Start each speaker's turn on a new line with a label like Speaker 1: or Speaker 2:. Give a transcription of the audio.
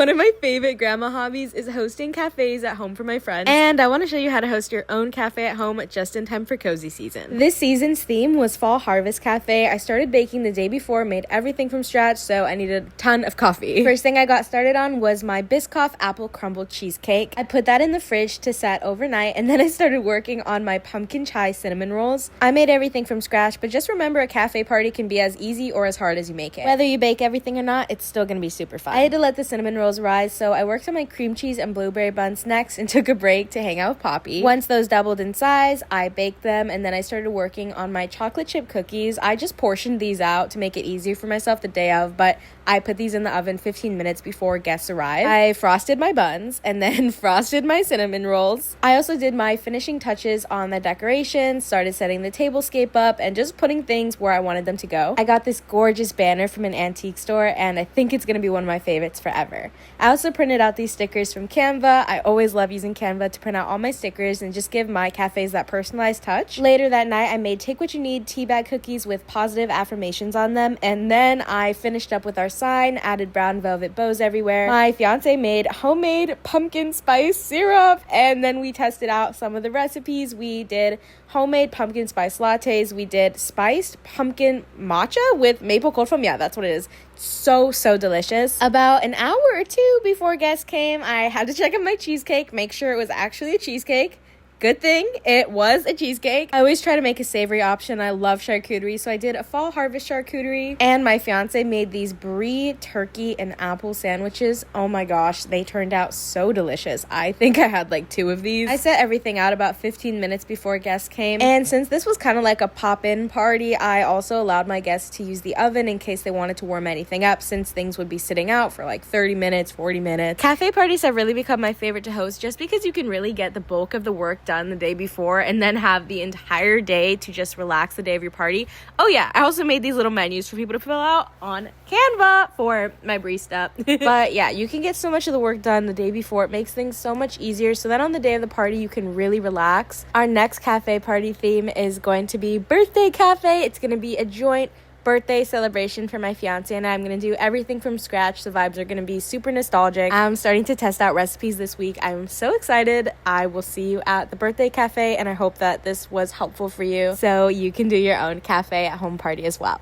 Speaker 1: One of my favorite grandma hobbies is hosting cafes at home for my friends, and I want to show you how to host your own cafe at home just in time for cozy season. This season's theme was Fall Harvest Cafe. I started baking the day before, made everything from scratch, so I needed a ton of coffee. First thing I got started on was my Biscoff apple crumble cheesecake. I put that in the fridge to set overnight, and then I started working on my pumpkin chai cinnamon rolls. I made everything from scratch, but just remember, a cafe party can be as easy or as hard as you make it. Whether you bake everything or not, it's still gonna be super fun. I had to let the cinnamon rolls rise, so I worked on my cream cheese and blueberry buns next and took a break to hang out with Poppy. Once those doubled in size, I baked them, and then I started working on my chocolate chip cookies. I just portioned these out to make it easier for myself the day of, but I put these in the oven 15 minutes before guests arrived. I frosted my buns and then frosted my cinnamon rolls. I also did my finishing touches on the decorations, started setting the tablescape up, and just putting things where I wanted them to go. I got this gorgeous banner from an antique store, and I think it's going to be one of my favorites forever. I also printed out these stickers from Canva. I always love using Canva to print out all my stickers and just give my cafes that personalized touch. Later that night, I made Take What You Need tea bag cookies with positive affirmations on them, and then I finished up with our sign, added brown velvet bows everywhere. My fiance made homemade pumpkin spice syrup, and then we tested out some of the recipes. We did homemade pumpkin spice lattes. We did spiced pumpkin matcha with maple cold foam. Yeah, that's what it is. So delicious. About an hour or two before guests came, I had to check on my cheesecake, make sure it was actually a cheesecake. Good thing it was a cheesecake. I always try to make a savory option. I love charcuterie, so I did a fall harvest charcuterie. And my fiance made these brie, turkey, and apple sandwiches. Oh my gosh, they turned out so delicious. I think I had like 2 of these. I set everything out about 15 minutes before guests came. And since this was kind of like a pop-in party, I also allowed my guests to use the oven in case they wanted to warm anything up, since things would be sitting out for like 30 minutes, 40 minutes. Cafe parties have really become my favorite to host just because you can really get the bulk of the work done the day before and then have the entire day to just relax the day of your party. Oh yeah, I also made these little menus for people to fill out on Canva for my barista. But yeah, you can get so much of the work done the day before. It makes things so much easier, so then on the day of the party you can really relax. Our next cafe party theme is going to be birthday cafe. It's going to be a joint birthday celebration for my fiance and I'm going to do everything from scratch. The vibes are going to be super nostalgic. I'm starting to test out recipes this week. I'm so excited. I will see you at the birthday cafe, and I hope that this was helpful for you so you can do your own cafe at home party as well.